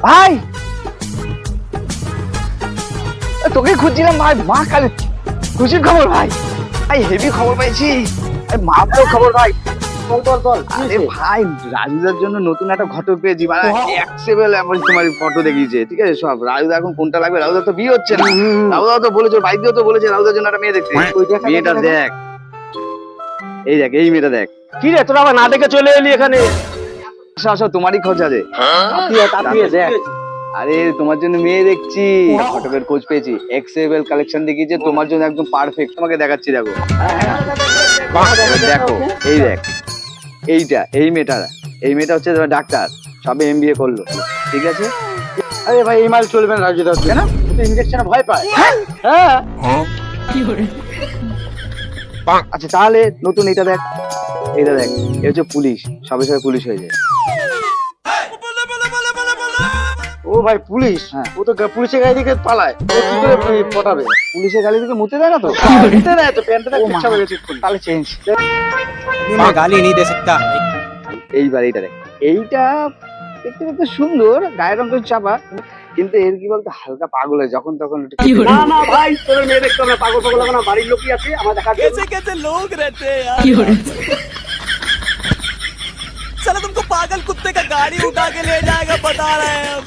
ভাই তোকে খুঁজছিলাম ভাই, মা কালী খুশির খবর ভাই, ভাই হেভি খবর পেয়েছি, মা বড় খবর ভাই। আরে ভাই রাজুদার জন্য নতুন একটা ঘটক পেয়েছি, মানে অ্যাকসেপ্টেবল এমন তোমার ফটো দেখিয়েছে, ঠিক আছে সব। রাজুদা এখন কোনটা লাগবে, রাজুদা তো বিয়ে হচ্ছে না, রাজুদা তো বলেছে, ওর বাড়িতেও তো বলেছে রাজুদার জন্য একটা মেয়ে দেখতে। মেয়েটা দেখ, এই দেখ, এই মেয়েটা দেখ। কি রে তোরা আবার না দেখে চলে এলি এখানে? আসো আসো, তোমারই খোঁজ আছে। দেখ আরে তোমার জন্য মেয়ে দেখছি, ফটোকের খোঁজ পেয়েছি, এক্সেবল কালেকশন দেখিয়েছে তোমার জন্য, একদম পারফেক্ট। তোমাকে দেখাচ্ছি, দেখো এবার দেখো, এই দেখ, এইটা এই মেয়েটা, এই মেয়েটা হচ্ছে তোমার ডাক্তার, সবে এমবিএ করলো, ঠিক আছে। আরে ভাই এই মাল চলবে না রাজুদা, কেন? ইঞ্জেকশনে ভয় পায়। হ্যাঁ আচ্ছা তাহলে নতুন এইটা দেখ, এইটা দেখ, এ হচ্ছে পুলিশ, সবে সবে পুলিশ হয়ে যায়। ও ভাই পুলিশ, হ্যাঁ। ও তো পুলিশের গাড়ি থেকে পালায়, ও কি করে পটাবে? পুলিশের গাড়ি থেকে মুতে দেয় না তো? দিতে দেয় তো, প্যান্টটা ও মা। ইচ্ছা হয়ে গেছে এক্ষুনি। তাহলে চেঞ্জ। मैं गाली नहीं दे सकता। এইবার এইটা দেখ, এইটা দেখতে দেখতে সুন্দর, গায়ের রঙ চাপা, কিন্তু এর কি বলতো হালকা পাগল হয় যখন তখন একটু না না ভাই তোর মেয়ে দেখতে হবে না, পাগল পাগল হবে না, বাড়ির লোকই আছে আমার দেখা कैसे कैसे लोग रहते हैं यार। साला तुमको पागल कुत्ते का गाड़ी उठा के ले जाएगा बता रहे हैं हम।